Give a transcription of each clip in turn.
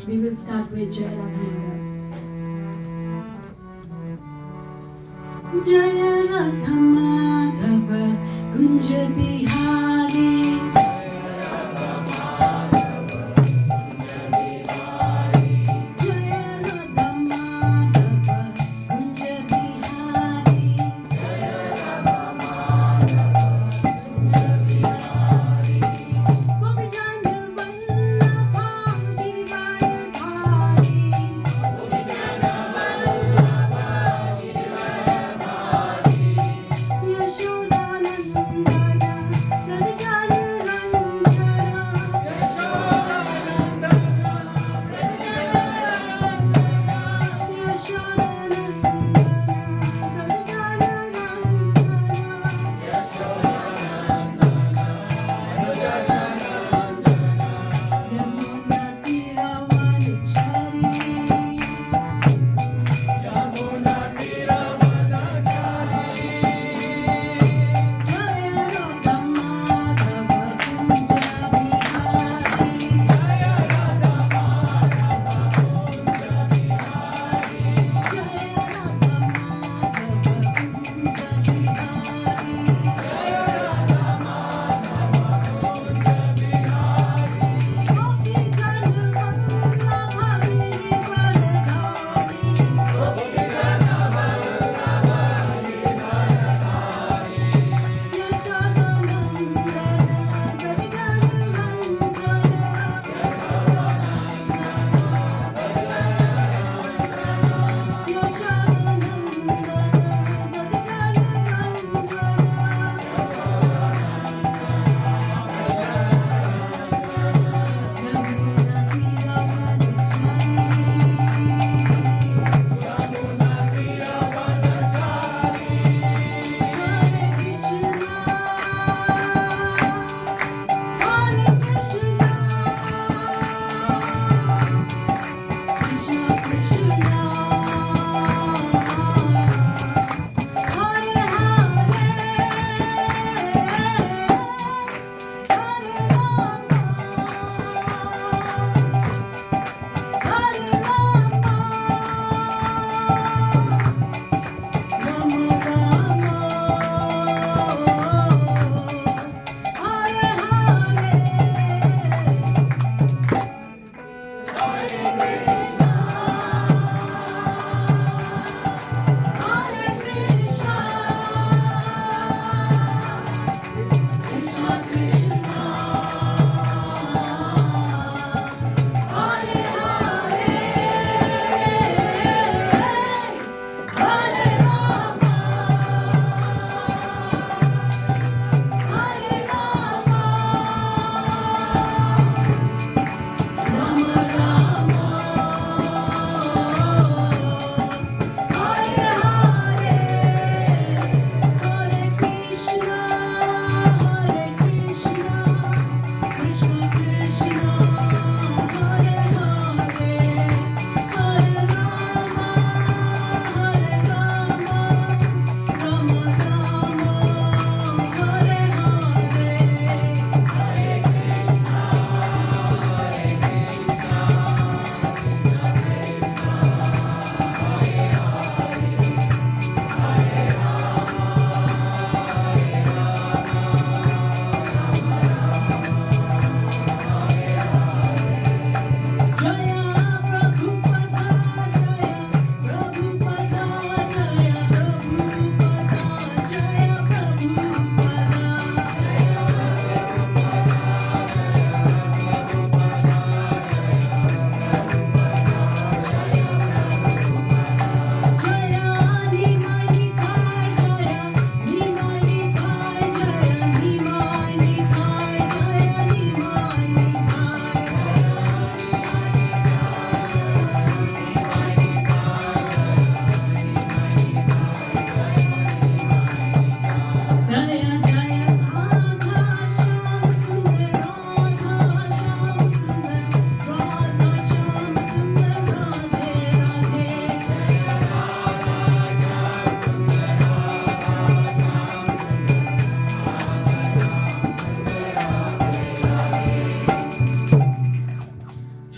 We will start with Jai Radha Madhava. Jaya Radha Madhava Kunja Bihari. Yashodanandana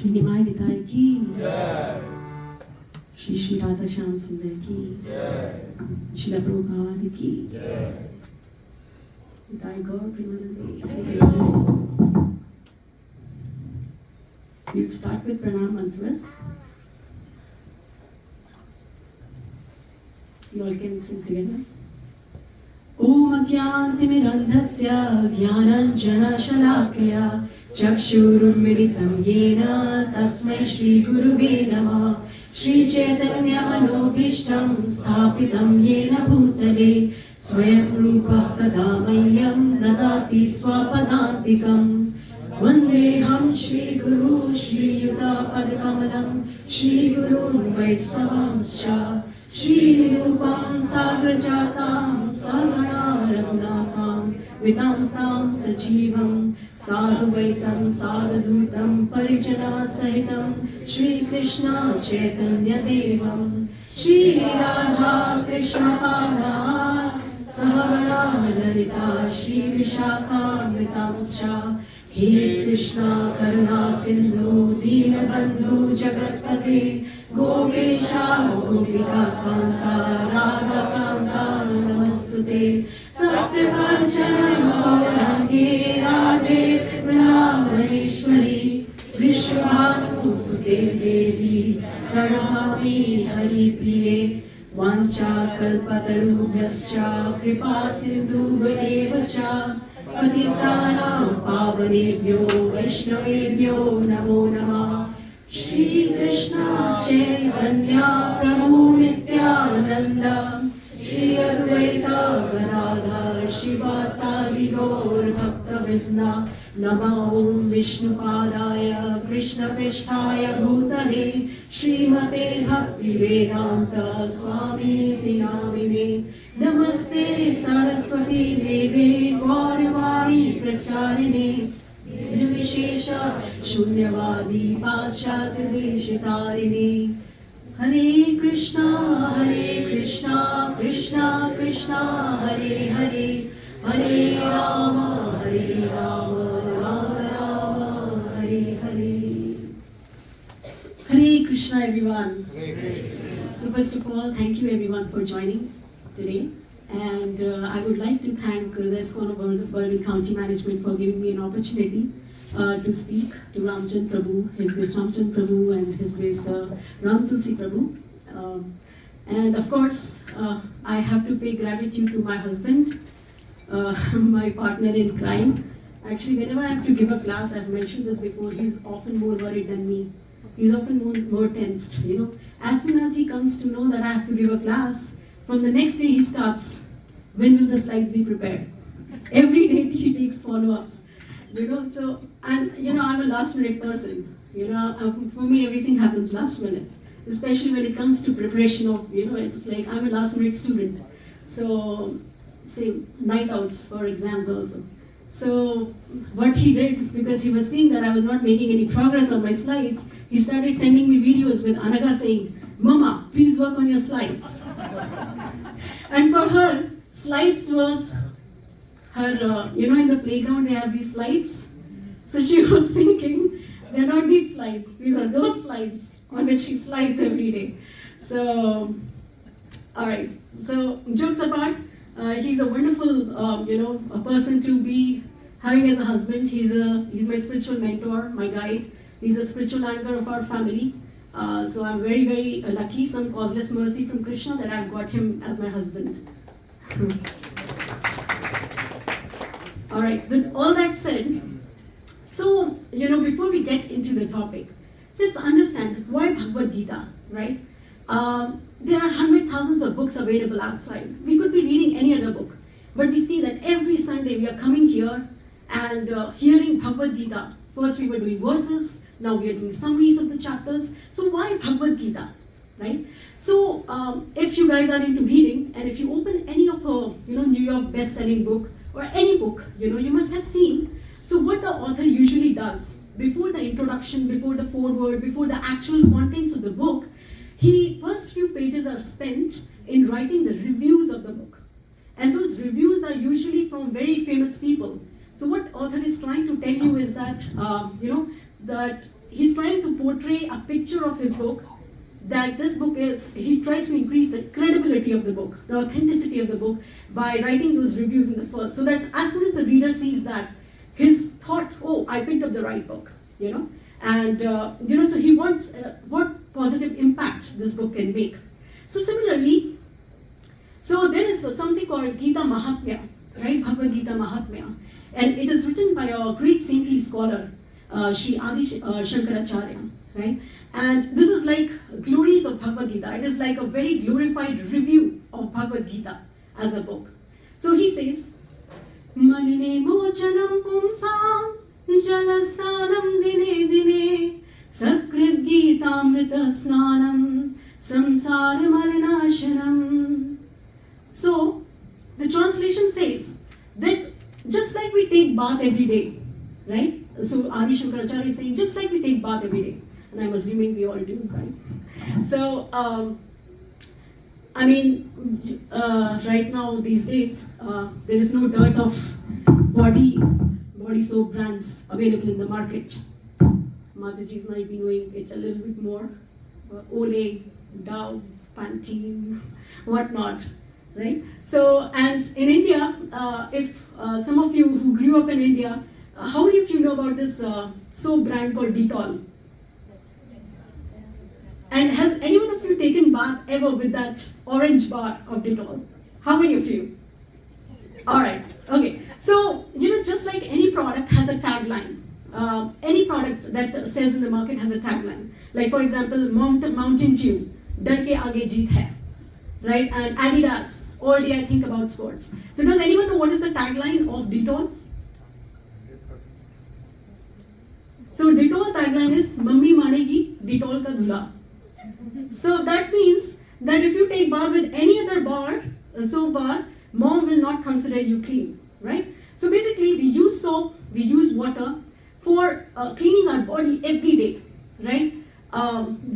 Shri Nimai Nitai ki Shri Shri Radha Shyam Sundar ki Shri Prabhupada ki Nitai Gaur Premanande. We'll start with pranam mantras. You all can sing together. Om Agyantimirandhasya Jnananjana Shalakaya Chakshurunmilitam Yena Tasmai Shri Guruve Namah. Shri Chaitanya Manobhishtam Sthapitam Yena Bhutale Swayam Rupa Kadamayyam Dadati Swapadantikam. Vandeham Shri Guru Shri Yuta Padakamalam Shri Gurun Vaisnavanscha Shri Rupam Sagrajatam Sadhana Raghunatam Vitamstam Sajivam Sadhuvaitam Sadhudutam Parijana Sahitam Shri Krishna Chaitanya Devam Shri Radha Krishna Pada Sahavana Lalita Shri Vishakha Vitamscha He Krishna Karuna Sindhu Deenabandhu Jagatpate Gopesha Gopika Kanta Radha Kanta Namastute Tapta Kanchana Gaurangi Radhe Vrindavaneshwari Vishwabhanu Sute Devi Pranamami Hari Priye Vancha Kalpatarubhyascha Kripa Sindhu Bhadevacha Patitanam Pavanebhyo Vaishnavebhyo Namo Namah. Shri Krishna Chaitanya Prabhu Nityananda Shri Advaita Gadadhar Shivasadi Gaur Bhakta-vrinda Namah Om Vishnupadaya Krishna Prishtaya Bhutale Srimate Bhaktivedanta Swami Namine Namaste Saraswati Devi Gaurvani Pracharine Nirvishesha Shunyavadi Paschatya Deshitarini. Hare Krishna Krishna Krishna Hare Hare Hare Rama Rama Rama Hare Hare. Hare Krishna everyone. So first of all, thank you everyone for joining today. And I would like to thank the ISKCON of Berlin County Management for giving me an opportunity to speak to Ramchand Prabhu, His Grace Ramchand Prabhu and His Grace Ram Tulsi Prabhu. And of course, I have to pay gratitude to my husband, my partner in crime. Actually, whenever I have to give a class, I've mentioned this before, he's often more worried than me. He's often more tensed, you know. As soon as he comes to know that I have to give a class, from the next day he starts, when will the slides be prepared? Every day he takes follow-ups, you know. So, and you know, I'm a last-minute person. You know, for me everything happens last minute, especially when it comes to preparation of, you know, it's like I'm a last-minute student. So, say night outs for exams also. So, what he did, because he was seeing that I was not making any progress on my slides, he started sending me videos with Anaga saying, "Mama, please work on your slides." And for her, slides was her, you know, in the playground they have these slides. So she was thinking, they're not these slides, these are those slides on which she slides every day. So, alright, so jokes apart, he's a wonderful, you know, a person to be having as a husband. He's my spiritual mentor, my guide. He's a spiritual anchor of our family. So I'm very, very lucky, some causeless mercy from Krishna that I've got him as my husband. Alright, with all that said, so, you know, before we get into the topic, let's understand why Bhagavad Gita, right? There are 100,000s of books available outside. We could be reading any other book, but we see that every Sunday we are coming here and hearing Bhagavad Gita. First we were doing verses, now we are doing summaries of the chapters. So why Bhagavad Gita, right? So if you guys are into reading, and if you open any of her, you know, New York best-selling book or any book, you know, you must have seen. So what the author usually does, before the introduction, before the foreword, before the actual contents of the book, first few pages are spent in writing the reviews of the book. And those reviews are usually from very famous people. So what author is trying to tell you is that, you know, that he's trying to portray a picture of his book, that this book is, he tries to increase the credibility of the book, the authenticity of the book, by writing those reviews in the first, so that as soon as the reader sees that, his thought, oh, I picked up the right book, and so he wants what positive impact this book can make. So similarly, so there is something called Gita Mahatmya, right? Bhagavad Gita Mahatmya, and it is written by a great saintly scholar, Sri Adi Shankaracharya, right? And this is like glories of Bhagavad Gita. It is like a very glorified review of Bhagavad Gita as a book. So he says, Maline mochanam pumsam jalasnanam dine dine sakrit gitamrita snanam samsara malinashanam. So the translation says that just like we take bath every day, right? So Adi Shankaracharya is saying, just like we take bath every day, and I'm assuming we all do, right? So, right now, these days, there is no dearth of body soap brands available in the market. Matajis might be knowing it a little bit more. Olay, Dove, Pantene, whatnot, right? So, and in India, if some of you who grew up in India, how many of you know about this soap brand called Dettol? And has anyone of you taken bath ever with that orange bar of Dettol? How many of you? All right, okay. So, just like any product has a tagline, any product that sells in the market has a tagline. Like, for example, Mountain Dew, Dar ke aage jeet hai, right? And Adidas, all day I think about sports. So, does anyone know what is the tagline of Dettol? So, Dettol tagline is, Mummy manegi, Dettol ka dhula. So that means that if you take bath with any other bar, soap bar, mom will not consider you clean, right? So basically, we use soap, we use water for cleaning our body every day, right?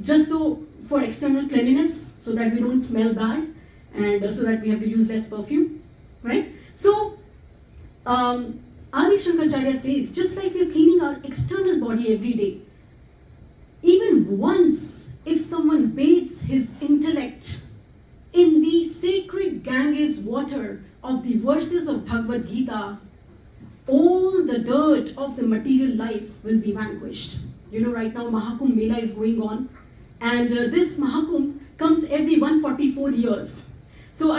Just so for external cleanliness, so that we don't smell bad, and so that we have to use less perfume, right? So Adi Shankaracharya says, just like we're cleaning our external body every day, even once, if someone bathes his intellect in the sacred Ganges water of the verses of Bhagavad Gita, all the dirt of the material life will be vanquished. Right now Mahakumbh Mela is going on, and this Mahakumbh comes every 144 years. So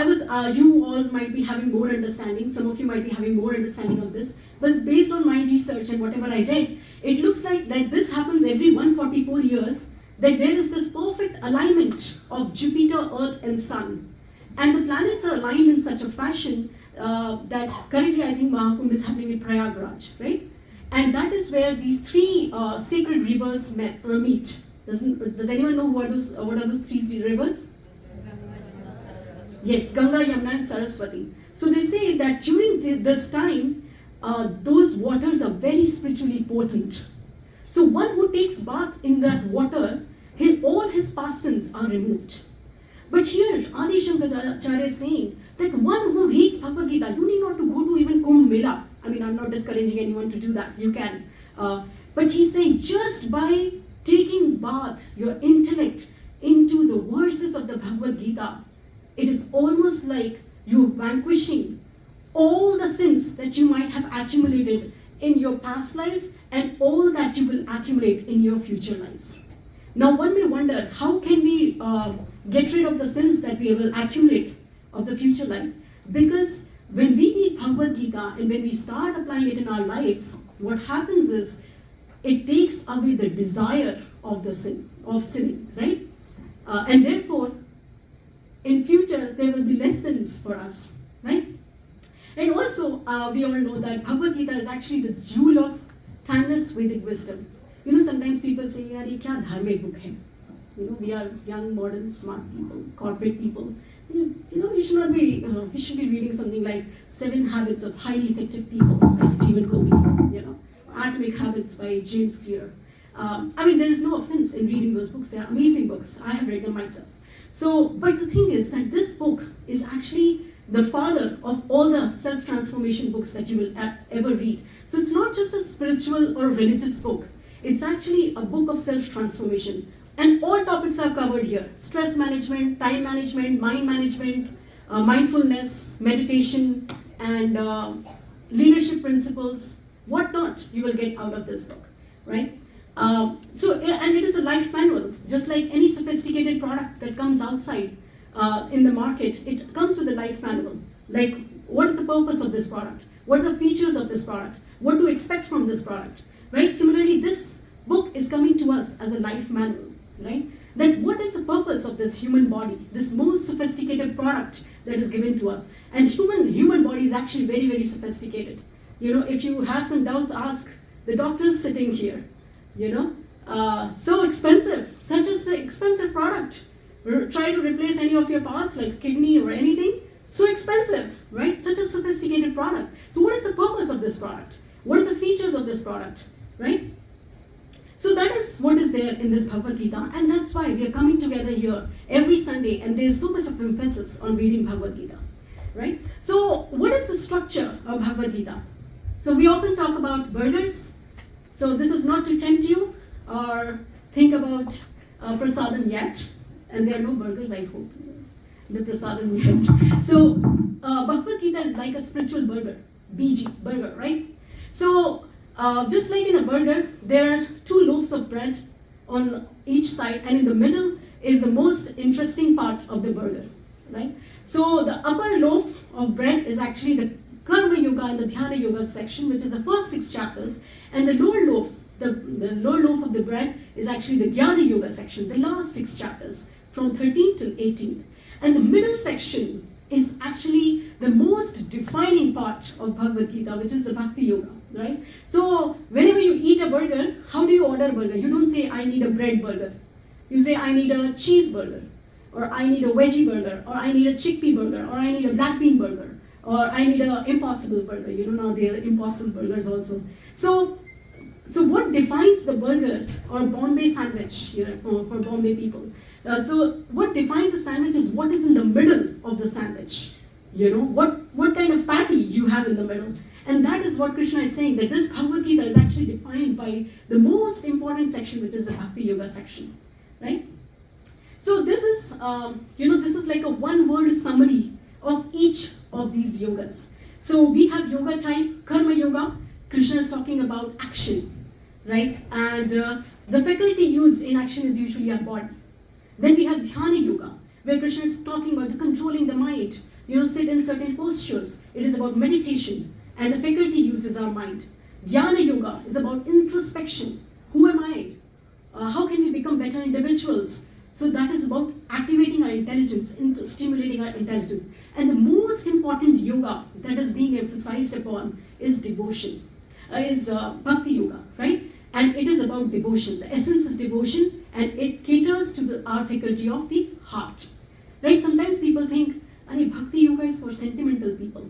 you all might be having more understanding, some of you might be having more understanding of this, but based on my research and whatever I read, it looks like this happens every 144 years, that there is this perfect alignment of Jupiter, Earth and Sun. And the planets are aligned in such a fashion that currently I think Mahakumbh is happening in Prayagraj, right? And that is where these three sacred rivers meet. Does anyone know what are those three rivers? Yes, Ganga, Yamuna and Saraswati. So they say that during this time, those waters are very spiritually potent. So one who takes bath in that water, all his past sins are removed. But here, Adi Shankaracharya is saying that one who reads Bhagavad Gita, you need not to go to even Kumbh Mela. I mean, I'm not discouraging anyone to do that. You can. But he's saying just by taking bath, your intellect, into the verses of the Bhagavad Gita, it is almost like you're vanquishing all the sins that you might have accumulated in your past lives and all that you will accumulate in your future lives. Now one may wonder, how can we get rid of the sins that we will accumulate of the future life? Because when we read Bhagavad Gita and when we start applying it in our lives, what happens is it takes away the desire of sinning, right? And therefore, in future, there will be less sins for us, right? And also, we all know that Bhagavad Gita is actually the jewel of timeless Vedic wisdom. Sometimes people say, yaar, ye kya dharmic book hai? We are young, modern, smart people, corporate people. We should be reading something like 7 Habits of Highly Effective People by Stephen Covey, Atomic Habits by James Clear. There is no offense in reading those books. They are amazing books. I have read them myself. So, but the thing is that this book is actually the father of all the self-transformation books that you will ever read. So it's not just a spiritual or religious book. It's actually a book of self-transformation. And all topics are covered here. Stress management, time management, mind management, mindfulness, meditation, and leadership principles, whatnot you will get out of this book, right? And it is a life manual, just like any sophisticated product that comes outside in the market. It comes with a life manual, like what is the purpose of this product? What are the features of this product? What to expect from this product, right? Similarly, this book is coming to us as a life manual, right? That what is the purpose of this human body, this most sophisticated product that is given to us? And human body is actually very, very sophisticated. You know, if you have some doubts, ask the doctors sitting here. You know, so expensive, such an expensive product. Try to replace any of your parts like kidney or anything, so expensive, right? Such a sophisticated product. So what is the purpose of this product? What are the features of this product, right? So that is what is there in this Bhagavad Gita, and that's why we are coming together here every Sunday, and there is so much of emphasis on reading Bhagavad Gita, right? So what is the structure of Bhagavad Gita? So we often talk about burgers. So this is not to tempt you or think about prasadam yet, and there are no burgers, I hope, the prasadam yet. So Bhagavad Gita is like a spiritual burger, BG, burger, right? So just like in a burger, there are 2 loaves of bread on each side, and in the middle is the most interesting part of the burger, right? So the upper loaf of bread is actually the Karma Yoga and the Dhyana Yoga section, which is the first 6 chapters, and the lower loaf, the lower loaf of the bread is actually the Jnana Yoga section, the last 6 chapters, from 13th till 18th. And the middle section is actually the most defining part of Bhagavad Gita, which is the Bhakti Yoga, right? So whenever you eat a burger, how do you order a burger? You don't say, I need a bread burger. You say, I need a cheeseburger, or I need a veggie burger, or I need a chickpea burger, or I need a black bean burger, or I need an impossible burger. You know, now there are impossible burgers also. So what defines the burger or Bombay sandwich, you know, for Bombay people? So what defines a sandwich is what is in the middle of the sandwich. You know, what kind of patty you have in the middle. And that is what Krishna is saying, that this Bhagavad Gita is actually defined by the most important section, which is the Bhakti Yoga section, right? So this is, this is like a one-word summary of each of these yogas. So we have yoga type, Karma Yoga. Krishna is talking about action, right? And the faculty used in action is usually our body. Then we have Dhyana Yoga, where Krishna is talking about the controlling the mind. You know, sit in certain postures. It is about meditation, and the faculty uses our mind. Jnana Yoga is about introspection. Who am I? How can we become better individuals? So that is about activating our intelligence, stimulating our intelligence. And the most important yoga that is being emphasized upon is devotion, is Bhakti Yoga, right? And it is about devotion. The essence is devotion, and it caters to our faculty of the heart, right? Sometimes people think, Bhakti Yoga is for sentimental people.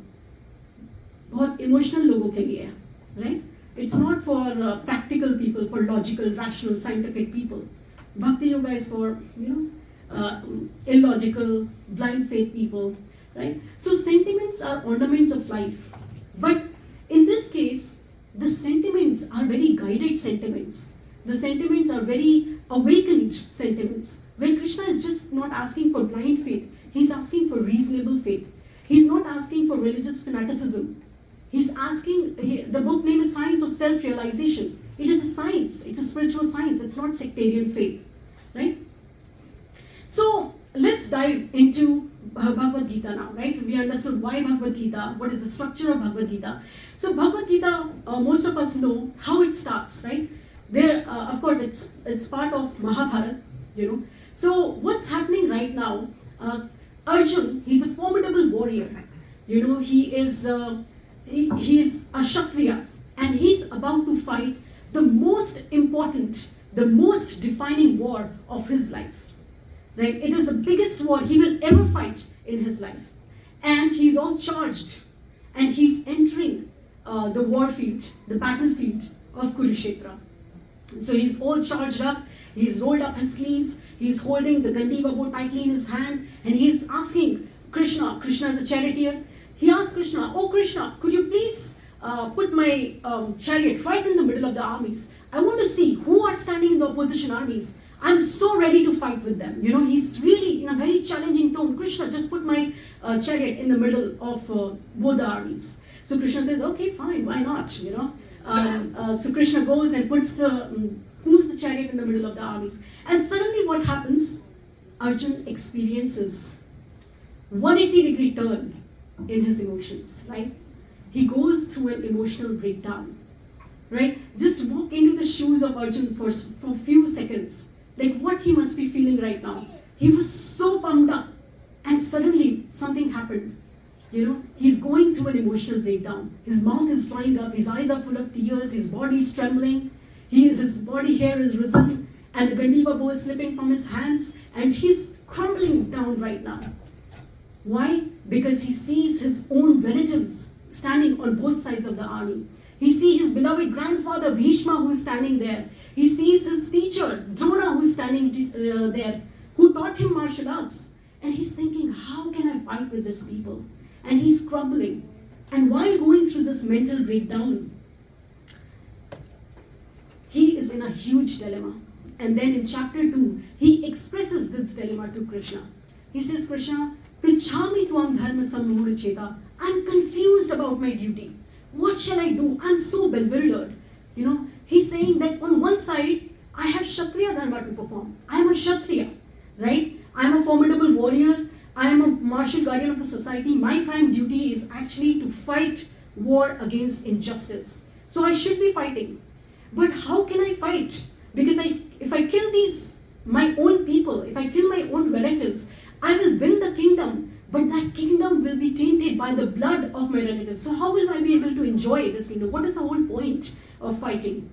बहुत emotional लोगों के लिए, right? It's not for practical people, for logical, rational, scientific people. Bhakti Yoga is for, illogical, blind faith people, right? So sentiments are ornaments of life. But in this case, the sentiments are very guided sentiments. The sentiments are very awakened sentiments, where Krishna is just not asking for blind faith. He's asking for reasonable faith. He's not asking for religious fanaticism. He's asking, the book name is Science of Self-Realization. It is a science, it's a spiritual science, it's not sectarian faith, right? So let's dive into Bhagavad Gita now, right? We understood why Bhagavad Gita, what is the structure of Bhagavad Gita. So Bhagavad Gita, most of us know how it starts, right? There, of course, it's part of Mahabharata, So what's happening right now? Arjun, he's a formidable warrior. He is a Kshatriya, and he's about to fight the most important, the most defining war of his life. Right? It is the biggest war he will ever fight in his life. And he's all charged, and he's entering the war field, the battlefield of Kurukshetra. So he's all charged up, he's rolled up his sleeves, he's holding the Gandiva bow tightly in his hand, and he's asking Krishna is the charioteer, he asks Krishna, oh Krishna, could you please put my chariot right in the middle of the armies. I want to see who are standing in the opposition armies. I'm so ready to fight with them. He's really in a very challenging tone. Krishna, just put my chariot in the middle of both the armies. So Krishna says, okay, fine, why not? So Krishna goes and moves the chariot in the middle of the armies. And suddenly what happens? Arjun experiences 180-degree turn in his emotions, right? He goes through an emotional breakdown, right? Just walk into the shoes of Arjun for a few seconds. Like what he must be feeling right now. He was so pumped up, and suddenly something happened. He's going through an emotional breakdown. His mouth is drying up, his eyes are full of tears, his body is trembling, his body hair is risen, and the Gandiva bow is slipping from his hands, and he's crumbling down right now. Why? Because he sees his own relatives standing on both sides of the army. He sees his beloved grandfather Bhishma who is standing there. He sees his teacher Drona who is standing there, who taught him martial arts. And he's thinking, how can I fight with these people? And he's crumbling. And while going through this mental breakdown, he is in a huge dilemma. And then in chapter 2, he expresses this dilemma to Krishna. He says, Krishna, Prichhami tuam dharma sammudha cheta. I'm confused about my duty. What shall I do? I'm so bewildered. He's saying that on one side, I have Kshatriya dharma to perform. I am a Kshatriya, right? I am a formidable warrior. I am a martial guardian of the society. My prime duty is actually to fight war against injustice. So I should be fighting. But how can I fight? Because if I kill my own people, if I kill my own relatives, I will win the kingdom. But that kingdom will be tainted by the blood of my relatives. So how will I be able to enjoy this kingdom? What is the whole point of fighting?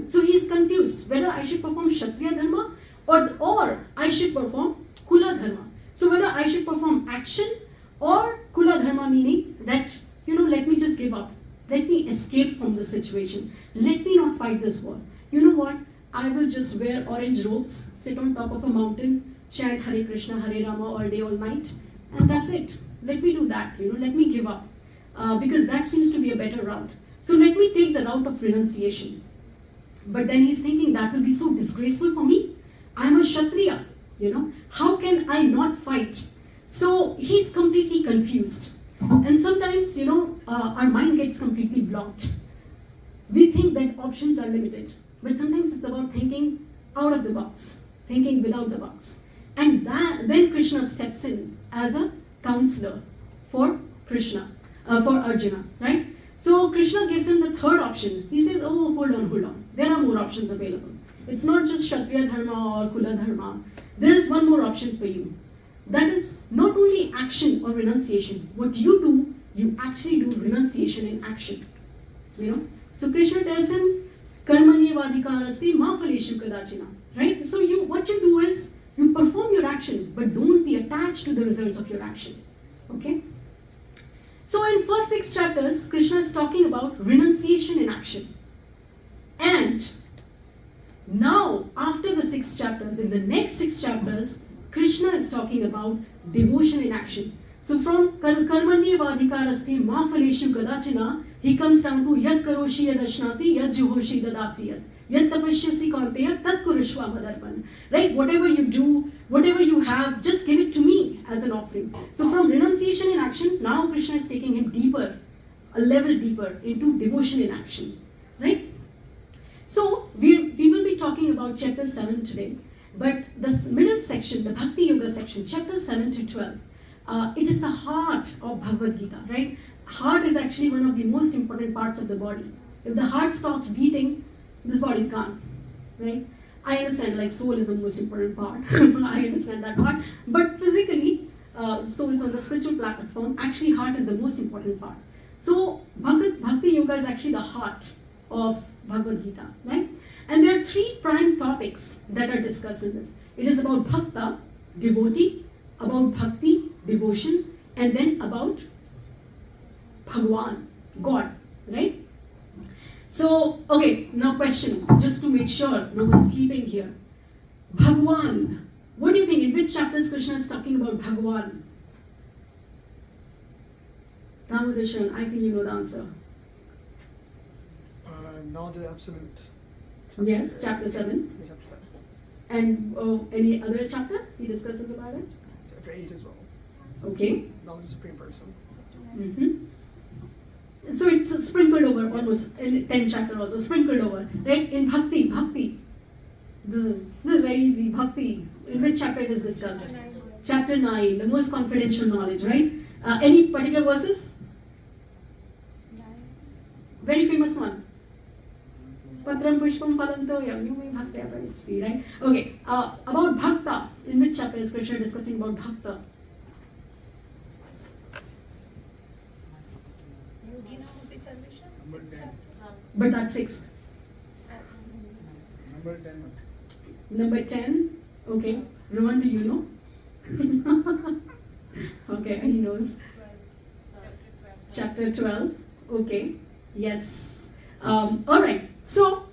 So he's confused whether I should perform Kshatriya dharma or I should perform Kula dharma. So whether I should perform action or Kula dharma, meaning that, let me just give up. Let me escape from the situation. Let me not fight this war. You know what? I will just wear orange robes, sit on top of a mountain, chant Hare Krishna, Hare Rama all day, all night. And that's it. Let me do that, let me give up. Because that seems to be a better route. So let me take the route of renunciation. But then he's thinking that will be so disgraceful for me. I'm a Kshatriya, How can I not fight? So he's completely confused. And sometimes, our mind gets completely blocked. We think that options are limited. But sometimes it's about thinking out of the box, thinking without the box. And then Krishna steps in as a counselor for Arjuna, right? So Krishna gives him the third option. He says, oh, hold on. There are more options available. It's not just Kshatriya dharma or Kula dharma. There is one more option for you. That is not only action or renunciation. What you do, you actually do renunciation in action. So Krishna tells him, Karmanyevadhikarasti ma phaleshu kadachina. Right? So what you do is, you perform your action, but don't be attached to the results of your action. Okay? So in first 6 chapters, Krishna is talking about renunciation in action. And now, after the 6 chapters, in the next 6 chapters, Krishna is talking about devotion in action. So from Karmanyevadhikarasti ma phaleshu kadachina, he comes down to Yad karoshi yad ashnasi yad juhoshi dadasiyat. Yat tapashyasi kaunteya tat kurishva madarpan. Right? Whatever you do, whatever you have, just give it to me as an offering. So from renunciation in action, now Krishna is taking him deeper, a level deeper into devotion in action. Right? So we will be talking about chapter 7 today. But this middle section, the Bhakti Yoga section, chapters 7 to 12, it is the heart of Bhagavad Gita, right? Heart is actually one of the most important parts of the body. If the heart stops beating, this body is gone, right? I understand, like soul is the most important part. I understand that part. But physically, soul is on the spiritual platform. Actually, heart is the most important part. So Bhakti Yoga is actually the heart of Bhagavad Gita, right? And there are 3 prime topics that are discussed in this. It is about bhakta, devotee, about bhakti, devotion, and then about Bhagwan, God, right? So, okay, now question, just to make sure no one's sleeping here. Bhagwan, what do you think? In which chapters Krishna is talking about Bhagwan? Damodarshan, I think you know the answer. Now the absolute. Yes, chapter 7. Chapter 7. And any other chapter he discusses about it? Chapter 8 as well. Okay. Now the Supreme Person. So it's sprinkled over almost in 10th chapter also, sprinkled over, right? In bhakti. This is very easy, bhakti. In which chapter it is discussed? Chapter 9, the most confidential knowledge, right? Any particular verses? Very famous one. Patram pushpam phalam toyam, you may bhaktya parishti, right? Okay, about bhakta. In which chapter is Krishna discussing about bhakta? But that's 6th. Number 10. Number 10. Okay. Rohan, do you know? Okay, he knows. Chapter 12. Okay. Yes. Alright. So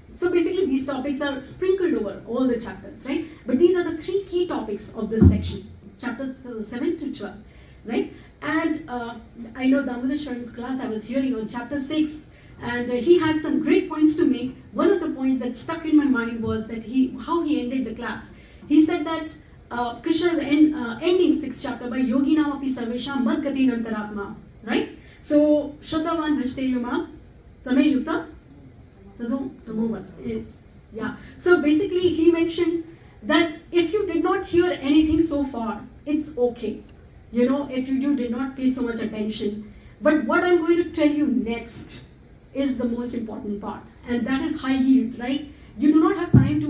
basically these topics are sprinkled over all the chapters, right? But these are the 3 key topics of this section. Chapters 7 to 12. Right? And I know Damodar Sharan's class I was hearing on chapter 6, and he had some great points to make. One of the points that stuck in my mind was that how he ended the class. He said that Krishna is ending 6th chapter by Yoginam api sarvesham mad gati nantaratma, right? So Shraddhavan bhajte yuma tame yukta tamovat. Yes. Yeah. So basically he mentioned that if you did not hear anything so far, it's okay. You know, if you did not pay so much attention. But what I'm going to tell you next is the most important part. And that is high yield, right? You do not have time to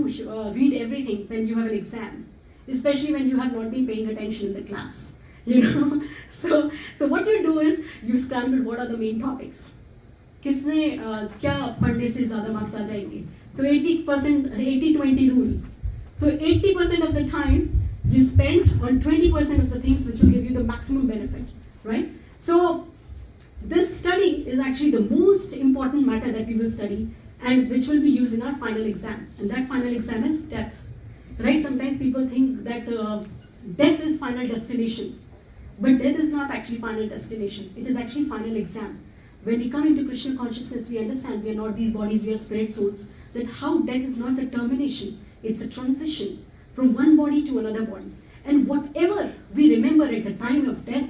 read everything when you have an exam. Especially when you have not been paying attention in the class. You know? So what you do is, you scramble what are the main topics. किसने क्या पढ़ने से ज़्यादा marks आ जाएंगे? So 80-20 rule. So 80% of the time, you spend on 20% of the things which will give you the maximum benefit, right? So this study is actually the most important matter that we will study and which will be used in our final exam. And that final exam is death, right? Sometimes people think that death is final destination, but death is not actually final destination. It is actually final exam. When we come into Krishna consciousness, we understand we are not these bodies, we are spirit souls, that how death is not the termination, it's a transition from one body to another body. And whatever we remember at the time of death,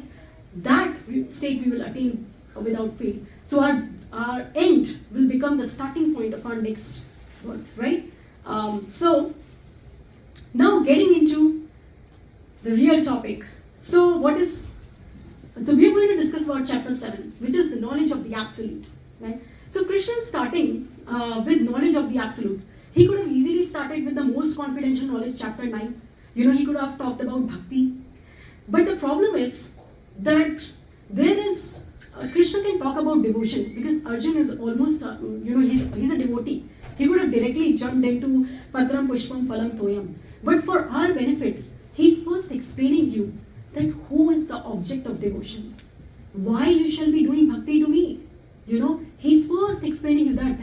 that state we will attain without fail. So our end will become the starting point of our next birth, right? So now getting into the real topic. So we are going to discuss about chapter 7, which is the knowledge of the absolute, right? So Krishna is starting with knowledge of the absolute. He could have easily started with the most confidential knowledge, chapter 9. You know, he could have talked about bhakti. But the problem is that Krishna can talk about devotion because Arjun is almost, he's a devotee. He could have directly jumped into Patram Pushpam Phalam Toyam. But for our benefit, he's first explaining you that who is the object of devotion. Why you shall be doing bhakti to me. You know, he's first explaining you that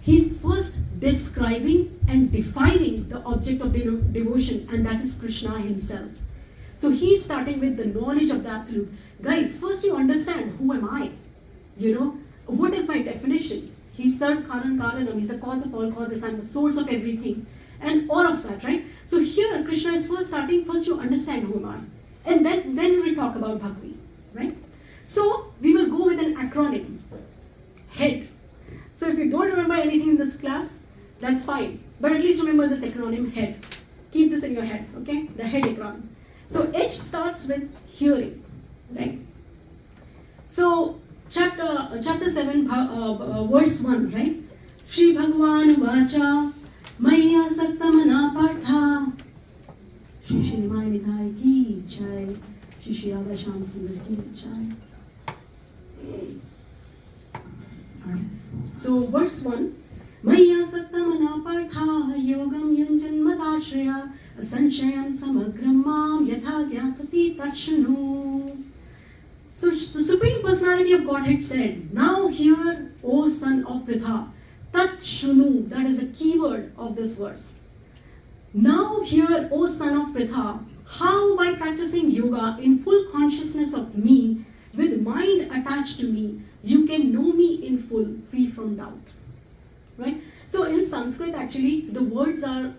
he's first describing and defining the object of devotion, and that is Krishna himself. So he's starting with the knowledge of the absolute. Guys, first you understand, who am I? You know, what is my definition? He's Sarv Karan Karanam, he's the cause of all causes, I'm the source of everything. And all of that, right? So here Krishna is first you understand who am I. And then we will talk about bhakti, right? So we will go with an acronym. HEAD. So if you don't remember anything in this class, that's fine. But at least remember this acronym HEAD. Keep this in your head, okay? The HEAD acronym. So H starts with hearing, right? So chapter 7, verse 1, right? Shri Bhagavan Vacha Maya Saktamana Partha Shri Shrimai Nithai Ki Jai Shri Shri Avasham Sundar Ki Jai. Alright. So verse 1, Maya Saktamana Partha Yogam Yunjan Matashraya Asanshayam Samagram Mam Yatha Gyasati Tachanu. So the Supreme Personality of Godhead said, now hear, O son of Pritha, Tat Shunu, that is the keyword of this verse. Now hear, O son of Pritha, how by practicing yoga in full consciousness of me, with mind attached to me, you can know me in full, free from doubt. right? So in Sanskrit, actually, the words are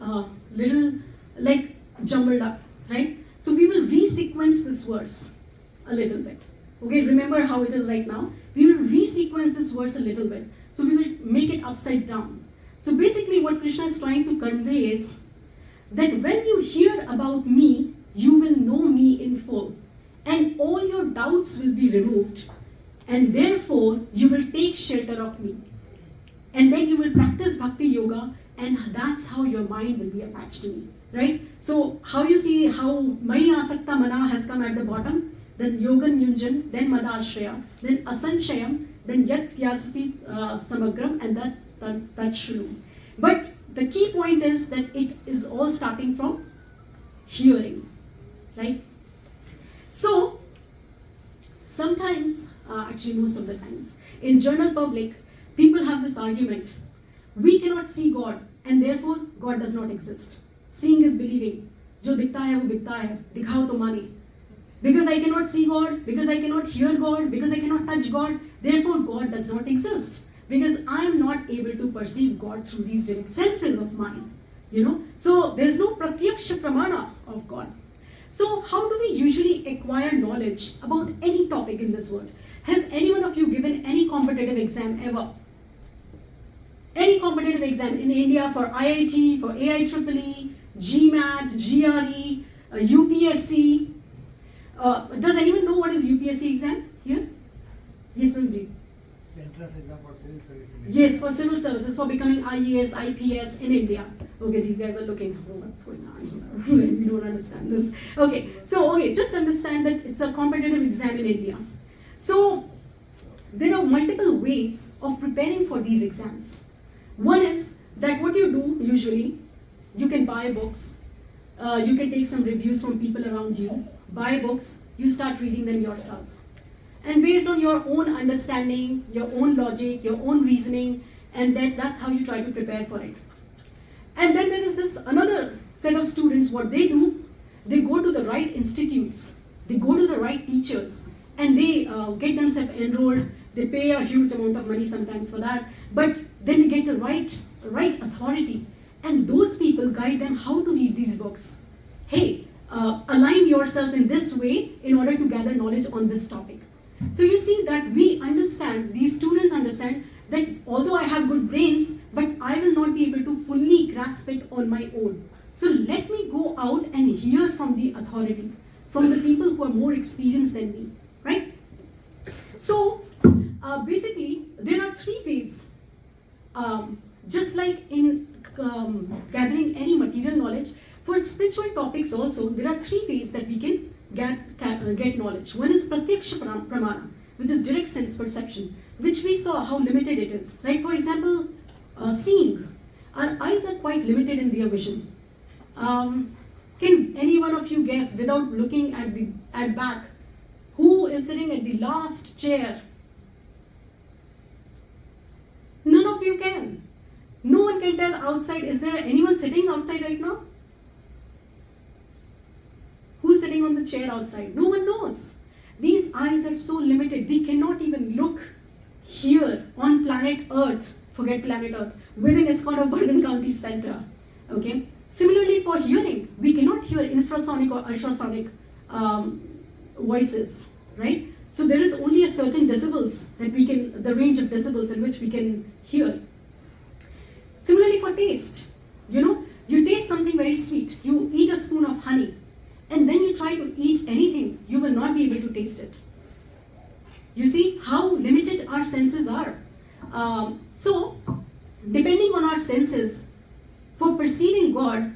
little like jumbled up, right? So we will resequence this verse a little bit. Okay, remember how it is right now? We will resequence this verse a little bit. So we will make it upside down. So basically what Krishna is trying to convey is that when you hear about me, you will know me in full. And all your doubts will be removed. And therefore, you will take shelter of me. And then you will practice bhakti yoga, and that's how your mind will be attached to me. Right? So how you see how Mai Asakta Mana has come at the bottom, then Yogan Yunjan, then Madashraya, then Asanshayam, then Yat Vyasati Samagram, and that Shulu. But the key point is that it is all starting from hearing. Right? So sometimes, actually most of the times, in general public, people have this argument. We cannot see God, and therefore God does not exist. Seeing is believing. Jo dikhta hai wo bikhta hai. Dikhao to mane. Because I cannot see God, because I cannot hear God, because I cannot touch God, therefore God does not exist. Because I am not able to perceive God through these direct senses of mine. So there is no pratyaksha pramana of God. So how do we usually acquire knowledge about any topic in this world? Has any one of you given any competitive exam ever? Any competitive exam in India for IIT, for AIEEE, GMAT, GRE, UPSC? Does anyone know what is UPSC exam here? Yes, Ruji. Entrance exam for civil services. Yes, for civil services, for becoming IAS, IPS in India. Okay, these guys are looking, oh, what's going on here? We don't understand this. Okay, so just understand that it's a competitive exam in India. So there are multiple ways of preparing for these exams. One is that what you do usually, you can buy books, you can take some reviews from people around you, buy books, you start reading them yourself. And based on your own understanding, your own logic, your own reasoning, and that's how you try to prepare for it. And then there is this another set of students, what they do, they go to the right institutes, they go to the right teachers, and they get themselves enrolled, they pay a huge amount of money sometimes for that, but then they get the right authority, and those people guide them how to read these books. Hey, align yourself in this way in order to gather knowledge on this topic. So you see that we understand, these students understand that although I have good brains, but I will not be able to fully grasp it on my own. So let me go out and hear from the authority, from the people who are more experienced than me, right? So basically, there are three ways. Just like in gathering any material knowledge, for spiritual topics also, there are three ways that we can get knowledge. One is pratyaksha pramana, which is direct sense perception, which we saw how limited it is. Right? For example, seeing. Our eyes are quite limited in their vision. Can any one of you guess, without looking at back, who is sitting at the last chair? None of you can. No one can tell outside. Is there anyone sitting outside right now? Who's sitting on the chair outside? No one knows. These eyes are so limited. We cannot even look here on planet Earth. Forget planet Earth. Within ISKCON of Bergen County Center. Okay. Similarly, for hearing, we cannot hear infrasonic or ultrasonic voices, right? So there is only a certain decibels that we can, the range of decibels in which we can hear. Similarly, for taste, you taste something very sweet. You eat a spoon of honey, and then you try to eat anything, you will not be able to taste it. You see how limited our senses are. So, depending on our senses, for perceiving God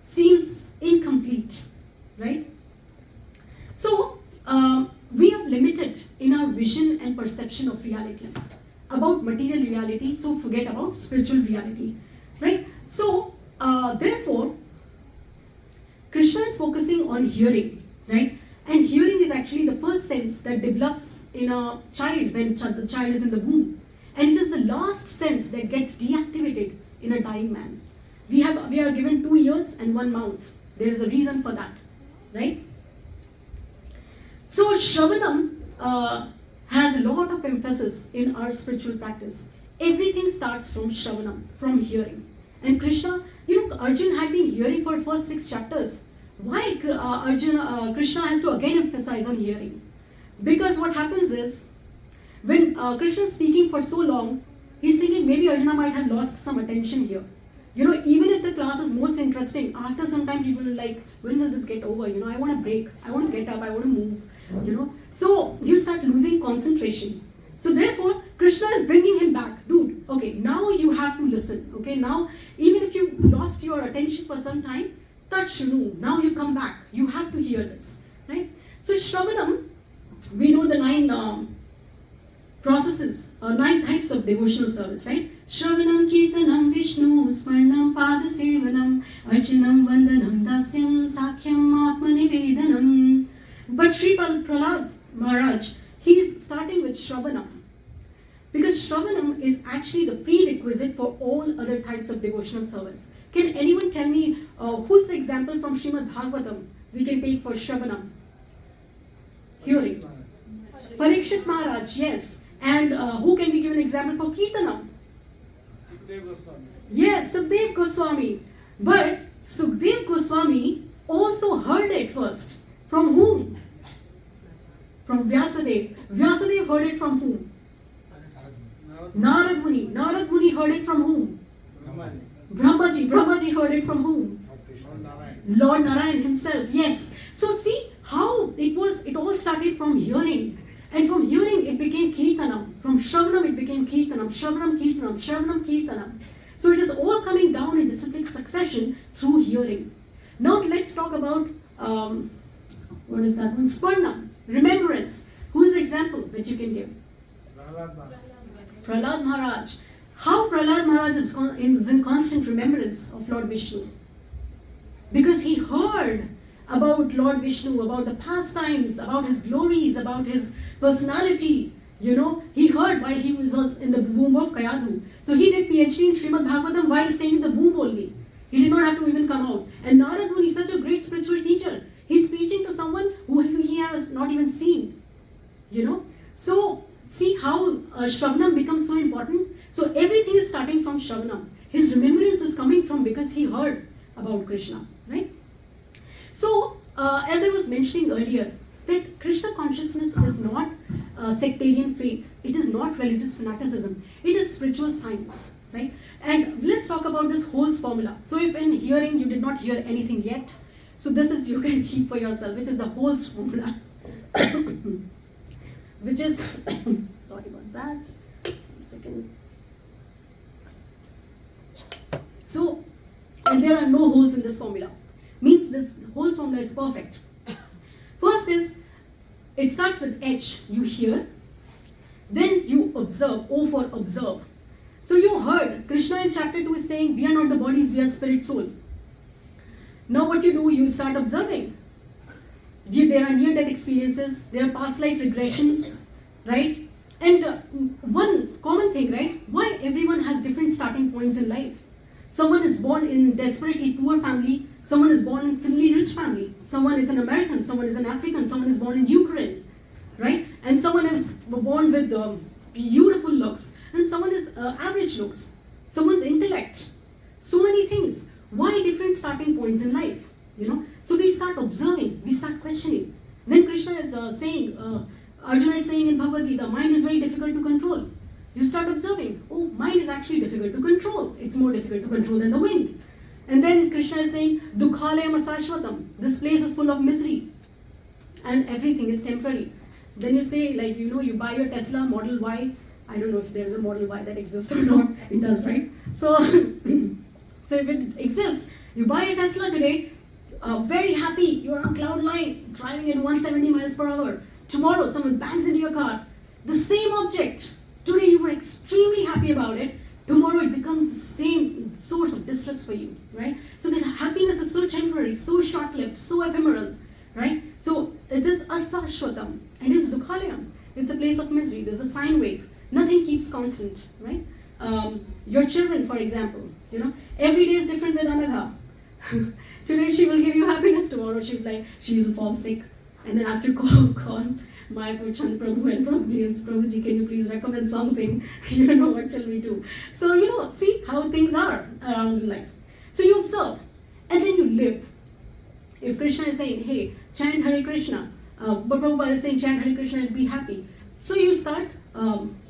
seems incomplete, right? So, we are limited in our vision and perception of reality, about material reality, so forget about spiritual reality, right? So, therefore, Krishna is focusing on hearing, right? And hearing is actually the first sense that develops in a child when the child is in the womb. And it is the last sense that gets deactivated in a dying man. We are given 2 ears and 1 mouth. There is a reason for that, right? So Shravanam has a lot of emphasis in our spiritual practice. Everything starts from Shravanam, from hearing. And Krishna, Arjun had been hearing for first 6 chapters. Why Krishna has to again emphasize on hearing? Because what happens is, when Krishna is speaking for so long, he's thinking maybe Arjuna might have lost some attention here. Even if the class is most interesting, after some time people are like, when will this get over? I want to break, I want to get up, I want to move, So you start losing concentration. So therefore, Krishna is bringing him back. Dude, okay, now you have to listen. Okay, now even if you lost your attention for some time, Tat Shunu, now you come back. You have to hear this, right? So Shravanam, we know the 9 processes, 9 types of devotional service, right? Shravanam, Kirtanam, Vishnu, Smarnam, Padasevanam, Archanam, Vandanam, Dasyam, Sakhyam, Atmanivedanam. But Sri Prahlad Maharaj, he's starting with Shravanam. Because Shravanam is actually the prerequisite for all other types of devotional service. Can anyone tell me who's the example from Srimad Bhagavatam we can take for Shravanam? Hearing. Parikshit Maharaj, yes. And who can we give an example for Kirtanam? Yes, Sukdev Goswami. But Sukdev Goswami also heard it first. From whom? From Vyasadev. Vyasadev heard it from whom? Narad Muni. Narad Muni heard it from whom? Brahmaji. Brahmaji heard it from whom? Lord Narayan himself. Yes. So see how it all started from hearing. And from hearing it became Kirtanam. From Shravanam it became Kirtanam. Shravanam Kirtanam. Shravanam Kirtanam. So it is all coming down in disciplined succession through hearing. Now let's talk about what is that one? Sparnam. Remembrance. Who is the example that you can give? Prahlad Maharaj. How Prahlad Maharaj is in constant remembrance of Lord Vishnu? Because he heard about Lord Vishnu, about the pastimes, about his glories, about his personality. He heard while he was in the womb of Kayadhu. So he did PhD in Srimad Bhagavatam while staying in the womb only. He did not have to even come out. And Narad Muni is such a great spiritual teacher. He's preaching to someone who he has not even seen. So see how Shravanam becomes so important. So everything is starting from Shravanam. His remembrance is coming from because he heard about Krishna, right? So as I was mentioning earlier, that Krishna consciousness is not sectarian faith. It is not religious fanaticism. It is spiritual science, right? And let's talk about this Hol's formula. So if in hearing you did not hear anything yet, so this is you can keep for yourself, which is the Hol's formula. Which is, sorry about that, 1 second. So, and there are no holes in this formula. Means this Hol's formula is perfect. First is, it starts with H, you hear. Then you observe, O for observe. So you heard, Krishna in chapter 2 is saying, we are not the bodies, we are spirit soul. Now what you do, you start observing. There are near-death experiences, there are past life regressions, right? And one common thing, right? Why everyone has different starting points in life. Someone is born in desperately poor family, someone is born in filthy rich family, someone is an American, someone is an African, someone is born in Ukraine, right? And someone is born with beautiful looks, and someone is average looks, someone's intellect, so many things. Why different starting points in life? So we start observing, we start questioning. Then Krishna is saying, Arjuna is saying in Bhagavad Gita, mind is very difficult to control. You start observing, oh, mind is actually difficult to control. It's more difficult to control than the wind. And then Krishna is saying, Dukhalayam asashvatam. This place is full of misery. And everything is temporary. Then you say, like, you buy your Tesla Model Y. I don't know if there is a Model Y that exists or not. It does, right? So, so if it exists, you buy a Tesla today, very happy, you're on cloud nine, driving at 170 miles per hour. Tomorrow, someone bangs into your car. The same object. Today you were extremely happy about it. Tomorrow it becomes the same source of distress for you, right? So that happiness is so temporary, so short-lived, so ephemeral, right? So it is asashvatam. It is dukhalayam. It's a place of misery. There's a sine wave. Nothing keeps constant, right? Your children, for example, every day is different with Anagha. Today she will give you happiness. Tomorrow she's like, she will fall sick. And then after call, Mayapur Chand Prabhu and Prabhuji, can you please recommend something? What shall we do? So, see how things are around in life. So you observe and then you live. If Krishna is saying, hey, chant Hare Krishna, but Prabhupada is saying chant Hare Krishna and be happy. So you start,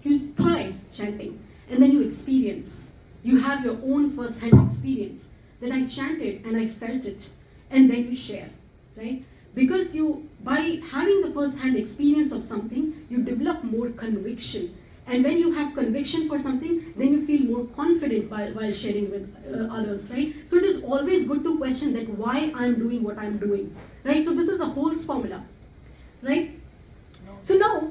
you try chanting and then you experience. You have your own first-hand experience that I chanted and I felt it, and then you share, right? Because by having the first-hand experience of something, you develop more conviction. And when you have conviction for something, then you feel more confident while sharing with others, right? So it is always good to question that why I'm doing what I'm doing, right? So this is the Holt's formula, right? So now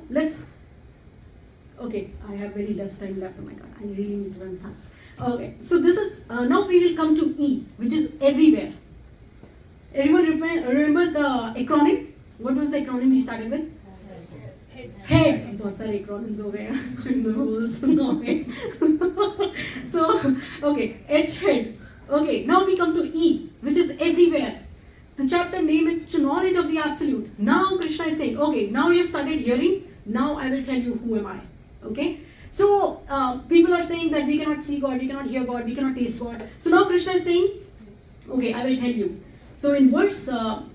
okay, I have very less time left. Oh my God, I really need to run fast. Okay, so this is, now we will come to E, which is everywhere. Everyone remembers the acronym? What was the acronym we started with? Head. बहुत सारे acronyms हो गए. So, okay, H head. Okay, now we come to E, which is everywhere. The chapter name is To Knowledge of the Absolute. Now Krishna is saying, okay, now you have started hearing, now I will tell you who am I. Okay? So, people are saying that we cannot see God, we cannot hear God, we cannot taste God. So now Krishna is saying, okay, I will tell you. So in verse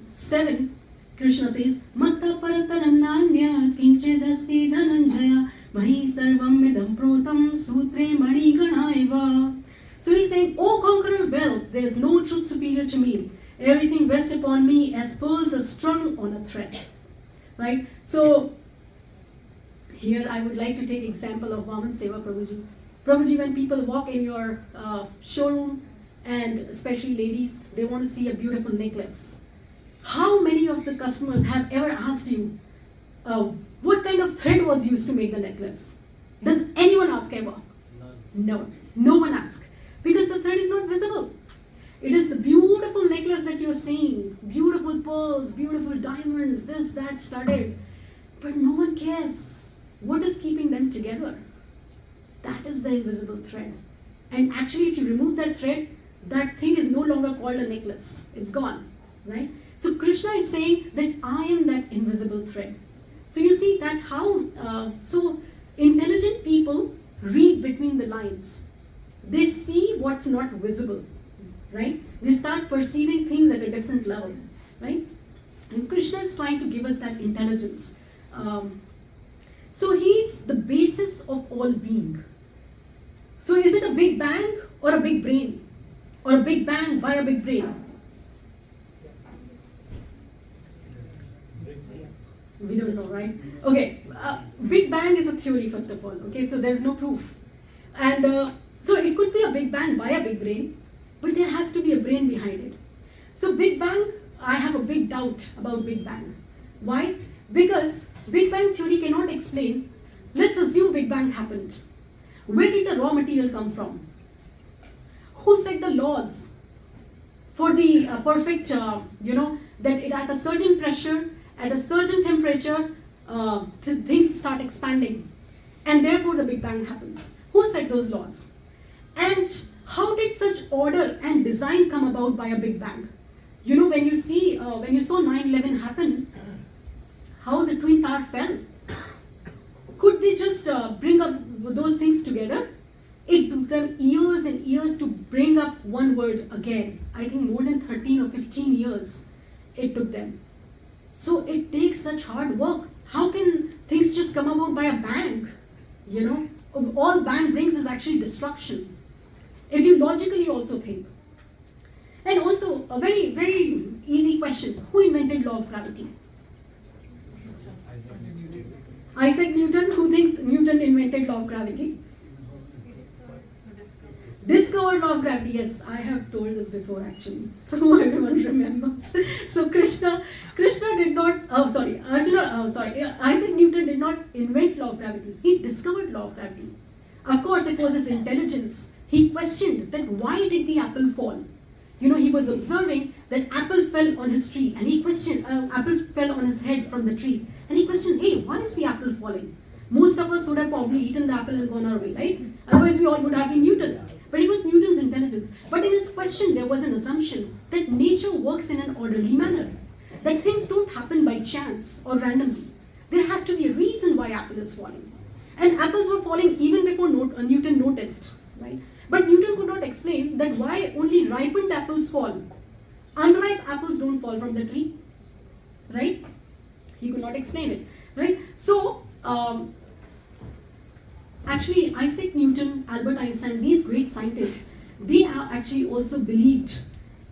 7, Krishna says, Matta parataram nanya kinchedasti dhananjaya mahi sarvam midam protam sutre mani ganaiva. So he's saying, O conqueror wealth, there is no truth superior to me. Everything rests upon me as pearls are strung on a thread. Right? So here I would like to take example of Vaman Seva Prabhuji. Prabhuji, when people walk in your showroom, and especially ladies, they want to see a beautiful necklace. How many of the customers have ever asked you, what kind of thread was used to make the necklace? Does anyone ask ever? No. No one asks. Because the thread is not visible. It is the beautiful necklace that you're seeing. Beautiful pearls, beautiful diamonds, this, that, studded. But no one cares. What is keeping them together? That is the invisible thread. And actually, if you remove that thread, that thing is no longer called a necklace. It's gone, right? So Krishna is saying that I am that invisible thread. So you see that how, so intelligent people read between the lines. They see what's not visible, right? They start perceiving things at a different level, right? And Krishna is trying to give us that intelligence. So he's the basis of all being. So is it a big bang or a big brain? Or a big bang by a big brain? We don't know, right? Okay, Big Bang is a theory, first of all. Okay, so there's no proof. And so it could be a Big Bang by a big brain, but there has to be a brain behind it. So Big Bang, I have a big doubt about Big Bang. Why? Because Big Bang theory cannot explain. Let's assume Big Bang happened. Where did the raw material come from? Who set the laws for the perfect, that it at a certain pressure, at a certain temperature, things start expanding. And therefore the Big Bang happens. Who set those laws? And how did such order and design come about by a Big Bang? When you saw 9/11 happen, how the Twin Tower fell. Could they just bring up those things together? It took them years and years to bring up one word again. I think more than 13 or 15 years it took them. So it takes such hard work. How can things just come about by a bang? All bang brings is actually destruction. If you logically also think. And also a very, very easy question. Who invented law of gravity? Isaac Newton. Who thinks Newton invented law of gravity? Discovered law of gravity. Yes, I have told this before actually. So everyone remembers. So Krishna did not, Isaac Newton did not invent law of gravity. He discovered law of gravity. Of course, it was his intelligence. He questioned that why did the apple fall? He was observing that apple fell on his tree and he questioned, apple fell on his head from the tree. And he questioned, hey, why is the apple falling? Most of us would have probably eaten the apple and gone our way, right? Otherwise, we all would have been Newton. But it was Newton's intelligence. But in his question, there was an assumption that nature works in an orderly manner. That things don't happen by chance or randomly. There has to be a reason why apple is falling. And apples were falling even before Newton noticed, right? But Newton could not explain that why only ripened apples fall. Unripe apples don't fall from the tree, right? He could not explain it, right? So, actually Isaac Newton, Albert Einstein, these great scientists, they are actually also believed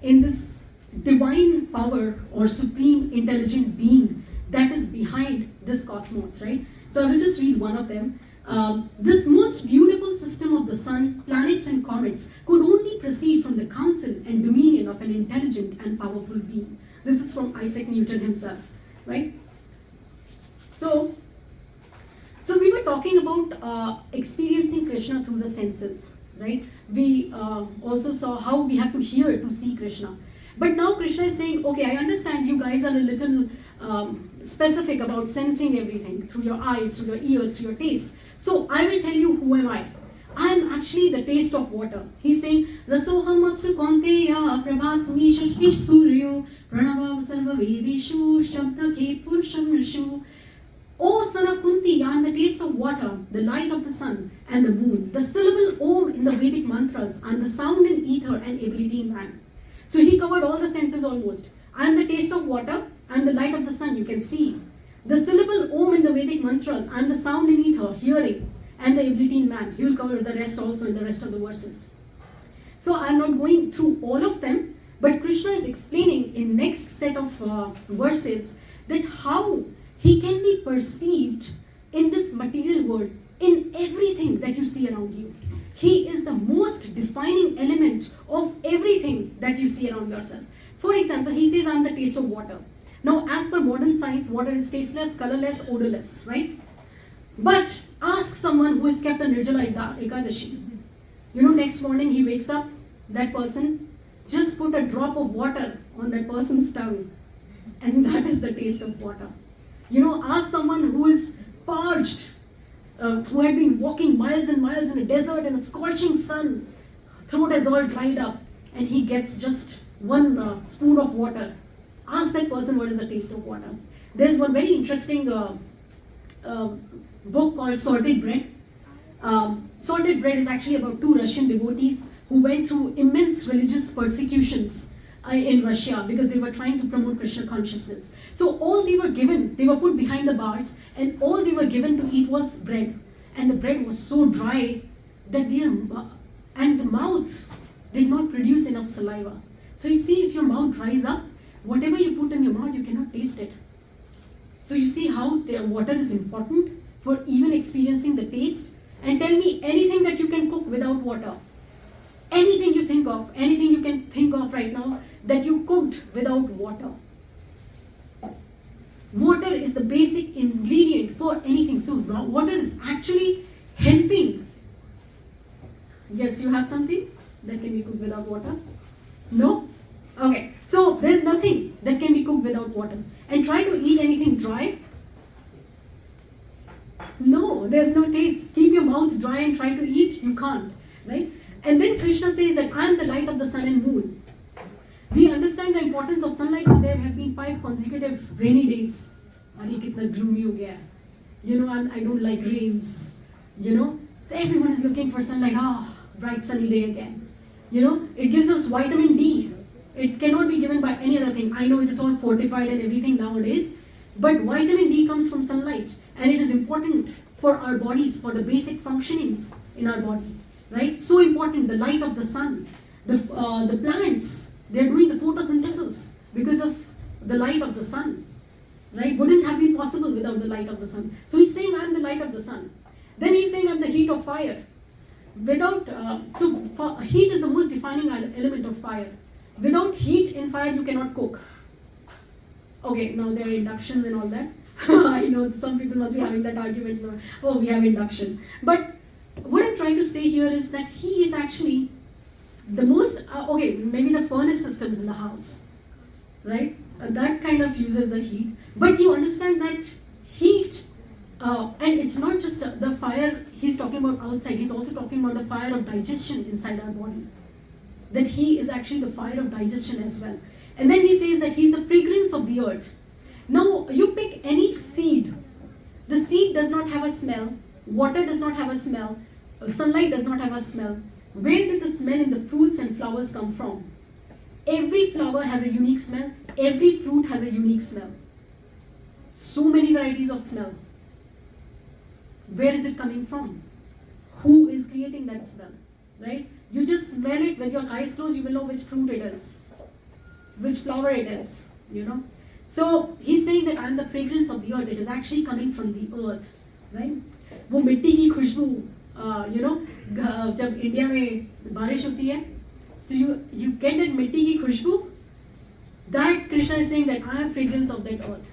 in this divine power or supreme intelligent being that is behind this cosmos, right? So I will just read one of them. This most beautiful system of the sun, planets and comets could only proceed from the counsel and dominion of an intelligent and powerful being. This is from Isaac Newton himself, right? So we were talking about experiencing Krishna through the senses, right? We also saw how we have to hear to see Krishna. But now Krishna is saying, okay, I understand you guys are a little specific about sensing everything through your eyes, through your ears, through your taste. So I will tell you who am I. I am actually the taste of water. He's saying, Rasoham apsu konteya prabhasmi shashmi suryo pranava sarva vedeshu shabda ke purusham nishu. O son of Kunti, I am the taste of water, the light of the sun and the moon, the syllable Om in the Vedic mantras, and the sound in ether and ability in man. So he covered all the senses almost. I am the taste of water, I am the light of the sun, you can see. The syllable Om in the Vedic mantras, I am the sound in ether, hearing, and the ability in man. He will cover the rest also in the rest of the verses. So I am not going through all of them, but Krishna is explaining in next set of verses that how he can be perceived in this material world, in everything that you see around you. He is the most defining element of everything that you see around yourself. For example, he says, I am the taste of water. Now, as per modern science, water is tasteless, colorless, odorless, right? But ask someone who has kept a Nirjala Ekadashi. You know, next morning he wakes up, that person, just put a drop of water on that person's tongue. And that is the taste of water. You know, ask someone who is parched, who had been walking miles and miles in a desert in a scorching sun, throat is all dried up, and he gets just one spoon of water. Ask that person what is the taste of water. There's one very interesting book called Salted Bread. Salted Bread is actually about two Russian devotees who went through immense religious persecutions in Russia because they were trying to promote Krishna consciousness. So all they were given, they were put behind the bars, and all they were given to eat was bread. And the bread was so dry that and the mouth did not produce enough saliva. So you see, if your mouth dries up, whatever you put in your mouth, you cannot taste it. So you see how water is important for even experiencing the taste. And tell me anything that you can cook without water. Anything you think of, anything you can think of right now that you cooked without water. Water is the basic ingredient for anything. So water is actually helping. Yes, you have something that can be cooked without water? No? Okay, so there's nothing that can be cooked without water. And try to eat anything dry. No, there's no taste. Keep your mouth dry and try to eat. You can't, right? And then Krishna says that I am the light of the sun and moon. We understand the importance of sunlight, but there have been 5 consecutive rainy days. Are kitna gloomy ho gaya? You know, I don't like rains. You know, so everyone is looking for sunlight. Bright sunny day again. You know, it gives us vitamin D. It cannot be given by any other thing. I know it is all fortified and everything nowadays, but vitamin D comes from sunlight, and it is important for our bodies, for the basic functionings in our body, right? So important, the light of the sun. The plants, they're doing the photosynthesis because of the light of the sun, right? Wouldn't have been possible without the light of the sun. So he's saying, I'm the light of the sun. Then he's saying, I'm the heat of fire. Heat is the most defining element of fire. Without heat in fire, you cannot cook. Okay, now there are inductions and all that. I know some people must be having that argument. Oh, we have induction. But what I'm trying to say here is that he is actually the most, maybe the furnace systems in the house, right? That kind of uses the heat. But you understand that heat, and it's not just the fire he's talking about outside, he's also talking about the fire of digestion inside our body. That he is actually the fire of digestion as well. And then he says that he's the fragrance of the earth. Now, you pick any seed The seed does not have a smell, water does not have a smell, sunlight does not have a smell. Where did the smell in the fruits and flowers come from? Every flower has a unique smell, every fruit has a unique smell. So many varieties of smell. Where is it coming from? Who is creating that smell? Right? You just smell it with your eyes closed, you will know which fruit it is, which flower it is, you know. So he's saying that I am the fragrance of the earth. It is actually coming from the earth, right? वो मिट्टी की खुशबू, you know, जब India में बारिश होती है, so you get that मिट्टी की खुशबू. That Krishna is saying that I am fragrance of that earth,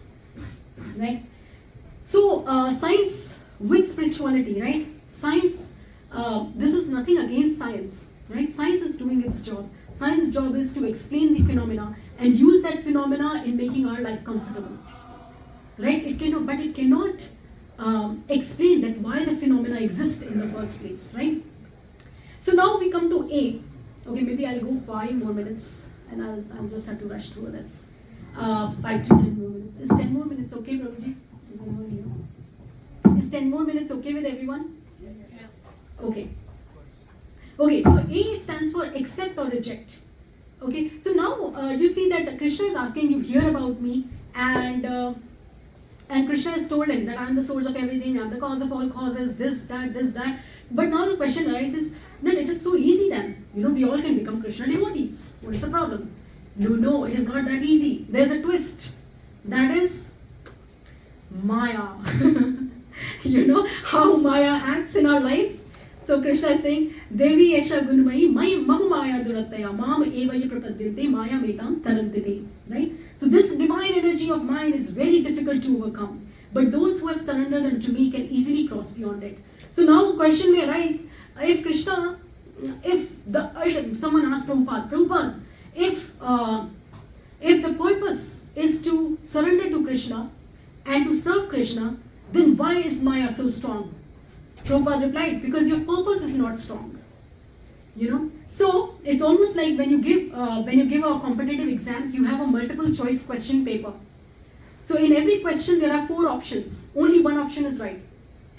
right? So science with spirituality, right? Science, this is nothing against science, right? Science is doing its job. Science's job is to explain the phenomena and use that phenomena in making our life comfortable, right? It cannot explain that why the phenomena exist in the first place, right? So now we come to A. Okay, maybe I'll go 5 more minutes and I'll just have to rush through this. 5 to 10 more minutes. Is 10 more minutes okay, Prabhuji? Is anyone here? Is 10 more minutes okay with everyone? Yes. Okay. Okay, so A stands for accept or reject. Okay, so now you see that Krishna is asking you, hear about me, and Krishna has told him that I am the source of everything, I am the cause of all causes, this, that. But now the question arises that it is so easy then. You know, we all can become Krishna devotees. What is the problem? No, it is not that easy. There's a twist. That is Maya. You know how Maya acts in our lives? So Krishna is saying, Devi Esha Gunmayi, Mama Maya Durataya, Mam Evayi Prapadyante, Maya Metam Tarantite. Right? So this divine energy of mine is very difficult to overcome. But those who have surrendered unto me can easily cross beyond it. So now question may arise, if Krishna, someone asked Prabhupada, if the purpose is to surrender to Krishna and to serve Krishna, then why is Maya so strong? Prabhupada replied, because your purpose is not strong. You know, so it's almost like when you give a competitive exam, you have a multiple choice question paper. So in every question there are 4 options. Only one option is right,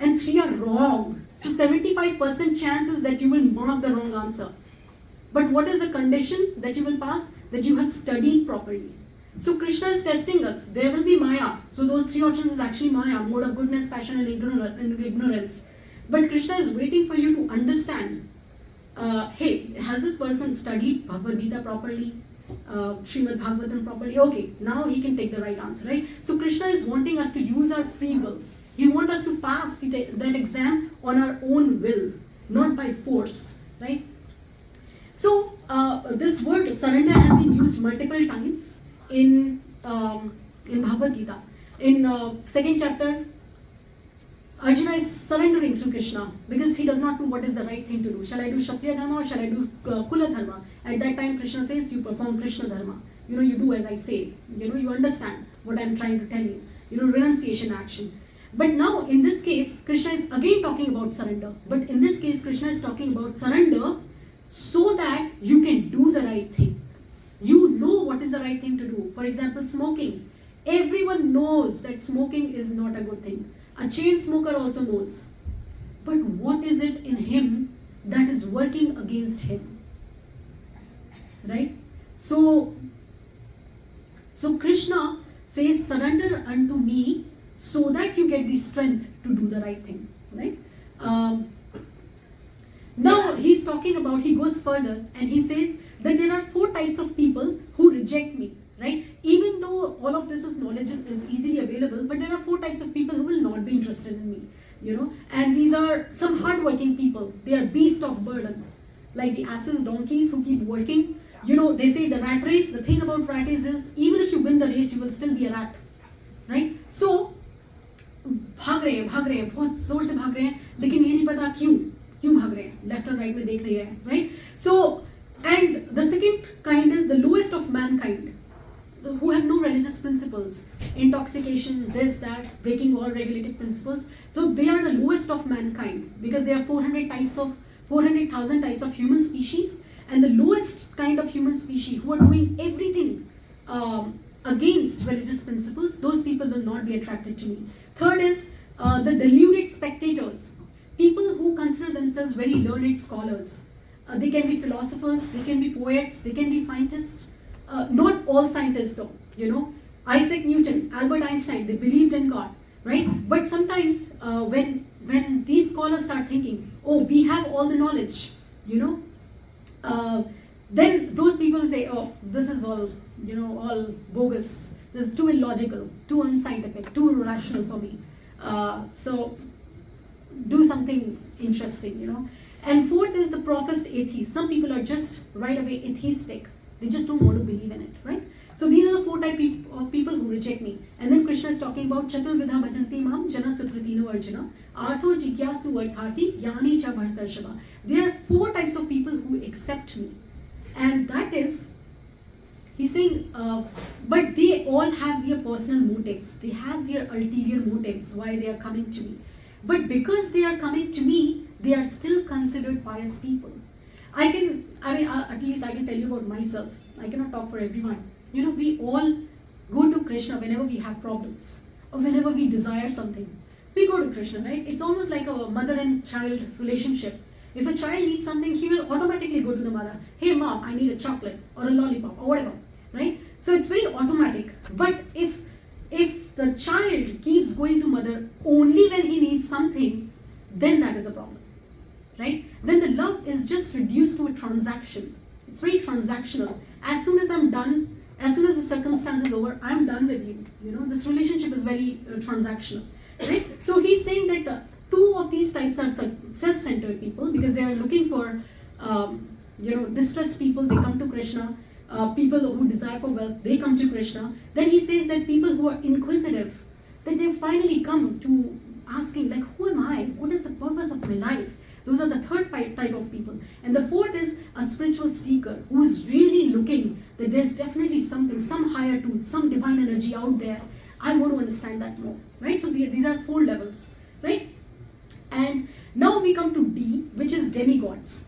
and 3 are wrong. So 75% chances that you will mark the wrong answer. But what is the condition that you will pass? That you have studied properly. So Krishna is testing us. There will be Maya. So those 3 options is actually Maya, mode of goodness, passion, and ignorance. But Krishna is waiting for you to understand. Hey, has this person studied Bhagavad Gita properly? Srimad Bhagavatam properly? Okay, now he can take the right answer, right? So Krishna is wanting us to use our free will. He wants us to pass that exam on our own will, not by force, right? So this word surrender has been used multiple times in Bhagavad Gita. In 2nd chapter, Arjuna is surrendering to Krishna because he does not know what is the right thing to do. Shall I do Kshatriya Dharma or shall I do Kula Dharma? At that time, Krishna says, you perform Krishna Dharma. You know, you do as I say. You know, you understand what I am trying to tell you. You know, renunciation action. But now, in this case, Krishna is again talking about surrender. But in this case, Krishna is talking about surrender so that you can do the right thing. You know what is the right thing to do. For example, smoking. Everyone knows that smoking is not a good thing. A chain smoker also knows. But what is it in him that is working against him? Right? So Krishna says, surrender unto me so that you get the strength to do the right thing. Right? Now he's talking about, he goes further and he says that there are 4 types of people who reject me. Right? Even though all of this knowledge is easily available, but there are 4 types of people who will not be interested in me, you know. And these are some hardworking people. They are beasts of burden, like the asses, donkeys who keep working. You know, they say the rat race. The thing about rat race is, even if you win the race, you will still be a rat, right? So भाग रहे हैं, बहुत जोर से भाग रहे हैं, लेकिन ये नहीं पता क्यों भाग रहे हैं, लेफ्ट और राइट में देख नहीं रहे हैं, right? So, and the second kind is the lowest of mankind, who have no religious principles, intoxication, this, that, breaking all regulative principles. So they are the lowest of mankind because there are 400,000 types of human species, and the lowest kind of human species who are doing everything against religious principles, those people will not be attracted to me. Third is the deluded spectators, people who consider themselves very learned scholars. They can be philosophers, they can be poets, they can be scientists. Not all scientists though, you know. Isaac Newton, Albert Einstein, they believed in God, right? But sometimes when these scholars start thinking, oh, we have all the knowledge, you know, then those people say, oh, this is all, you know, all bogus. This is too illogical, too unscientific, too irrational for me. So do something interesting, you know. And fourth is the professed atheist. Some people are just right away atheistic. They just don't want to believe in it, right? So these are the four types of people who reject me. And then Krishna is talking about Chaturvidha bhajanti mam jana sukritino arjuna artho jigyasu arthati yani cha bhartarshava. There are four types of people who accept me. And that is, he's saying, but they all have their personal motives. They have their ulterior motives why they are coming to me. But because they are coming to me, they are still considered pious people. At least I can tell you about myself. I cannot talk for everyone. You know, we all go to Krishna whenever we have problems or whenever we desire something. We go to Krishna, right? It's almost like a mother and child relationship. If a child needs something, he will automatically go to the mother. Hey mom, I need a chocolate or a lollipop or whatever, right? So it's very automatic. But if the child keeps going to mother only when he needs something, then that is a problem, right? Then the love is just reduced to a transaction. It's very transactional. As soon as I'm done, as soon as the circumstance is over, I'm done with you. You know, this relationship is very transactional, right? So he's saying that two of these types are self-centered people because they are looking for, distressed people. They come to Krishna. People who desire for wealth, they come to Krishna. Then he says that people who are inquisitive, that they finally come to asking, like, who am I? What is the purpose of my life? Those are the third type of people. And the fourth is a spiritual seeker who is really looking that there's definitely something, some higher truth, some divine energy out there. I want to understand that more, right? So these are four levels, right? And now we come to D, which is demigods.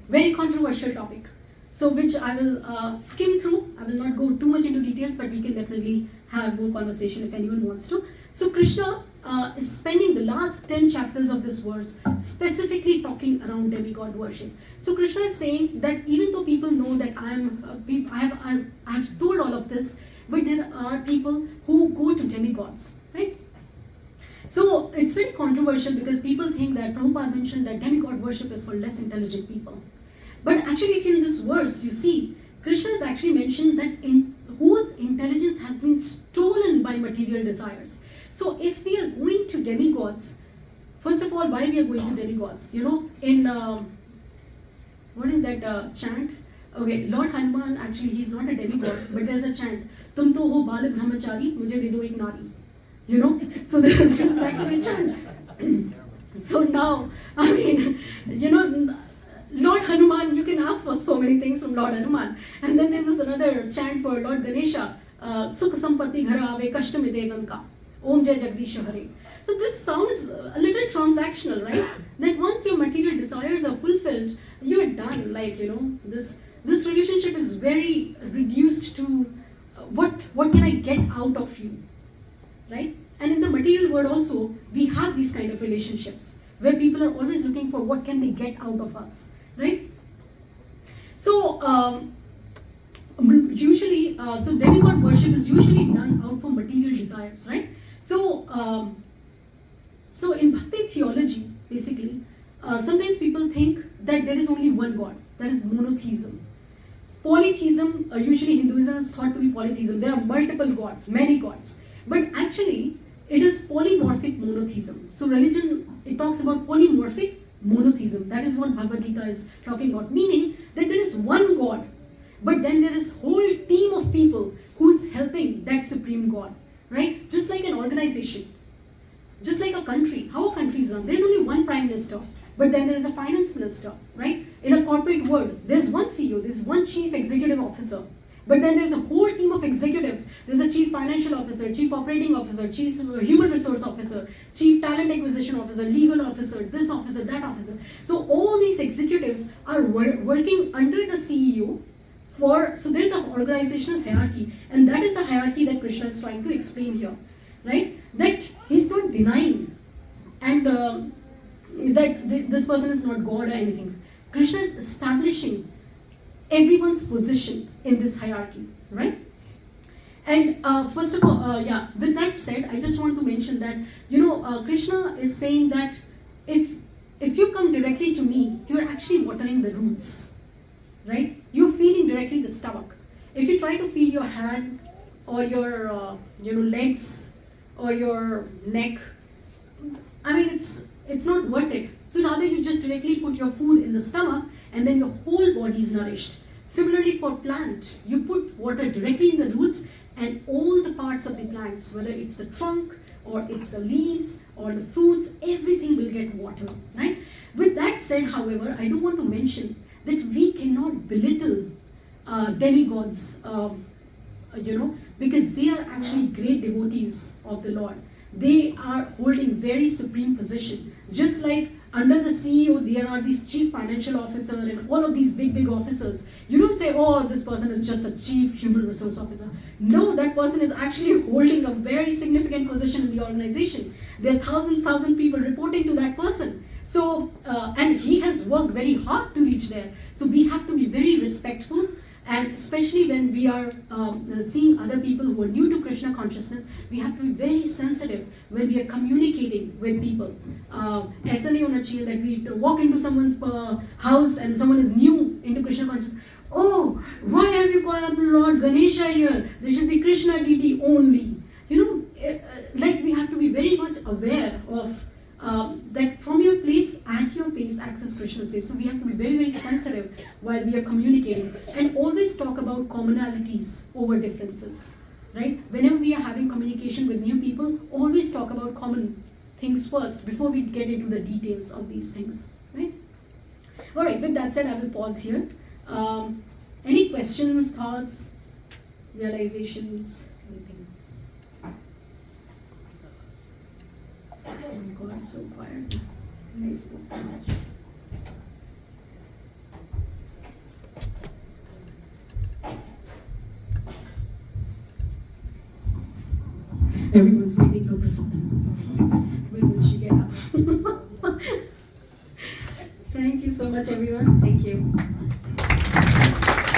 Very controversial topic. So which I will skim through. I will not go too much into details, but we can definitely have more conversation if anyone wants to. So Krishna is spending the last 10 chapters of this verse specifically talking around demigod worship. So Krishna is saying that even though people know that I have told all of this, but there are people who go to demigods, right? So it's very controversial because people think that Prabhupada mentioned that demigod worship is for less intelligent people. But actually, if in this verse you see, Krishna has actually mentioned that whose intelligence has been stolen by material desires. So if we are going to demigods, first of all, why we are going to demigods? You know, in, what is that chant? Okay, Lord Hanuman, actually he's not a demigod, but there's a chant, Tum to ho bal brahmachari, mujhe de do ek nari. You know, so this is actually a chant. So now, I mean, you know, Lord Hanuman, you can ask for so many things from Lord Hanuman. And then there's this another chant for Lord Ganesha, Sukha Sampatti Ghara Ave Kashtami Devanka, Om Jai Jagdish Hare. So this sounds a little transactional, right? That once your material desires are fulfilled, you're done. Like, you know, this relationship is very reduced to what can I get out of you, right? And in the material world also, we have these kind of relationships where people are always looking for what can they get out of us, right? So usually, so demigod worship is usually done out for material desires, right? So so in Bhakti theology, basically, sometimes people think that there is only one God, that is monotheism. Polytheism, usually Hinduism is thought to be polytheism. There are multiple gods, many gods. But actually, it is polymorphic monotheism. So religion, it talks about polymorphic monotheism. That is what Bhagavad Gita is talking about. Meaning that there is one God, but then there is whole team of people who's helping that supreme God, right? Just like an organization, just like a country. How a country is run. There is only one prime minister, but then there is a finance minister, right? In a corporate world, there's one CEO, there's one chief executive officer. But then there's a whole team of executives. There's a chief financial officer, chief operating officer, chief human resource officer, chief talent acquisition officer, legal officer, this officer, that officer. So all these executives are working under the CEO so there's an organizational hierarchy. And that is the hierarchy that Krishna is trying to explain here, right? That he's not denying and that this person is not God or anything. Krishna is establishing everyone's position in this hierarchy, right? And first of all, with that said, I just want to mention that, Krishna is saying that if you come directly to me, you're actually watering the roots, right? You're feeding directly the stomach. If you try to feed your hand or your legs or your neck, I mean, it's not worth it. So rather you just directly put your food in the stomach and then your whole body is nourished. Similarly for plant, you put water directly in the roots and all the parts of the plants, whether it's the trunk or it's the leaves or the fruits, everything will get water, right? With that said, however, I do want to mention that we cannot belittle demigods, because they are actually great devotees of the Lord. They are holding very supreme position. Just like under the CEO, there are these chief financial officer and all of these big officers. You don't say, oh, this person is just a chief human resource officer. No, that person is actually holding a very significant position in the organization. There are thousand people reporting to that person. So, and he has worked very hard to reach there. So we have to be very respectful. And especially when we are seeing other people who are new to Krishna consciousness, we have to be very sensitive when we are communicating with people. ऐसा नहीं होना चाहिए that we walk into someone's house and someone is new into Krishna consciousness. Oh, why have you got Lord Ganesha here? There should be Krishna deity only. Like we have to be very much aware of that from your place, at your pace, access Krishna's place. So we have to be very sensitive while we are communicating and always talk about commonalities over differences, right? Whenever we are having communication with new people, always talk about common things first before we get into the details of these things, right? All right, with that said, I will pause here. Any questions, thoughts, realizations, anything? Oh my God, so quiet. I spoke too much. Everyone's waiting for Prasadam. When will she get up? Thank you so much, everyone. Thank you.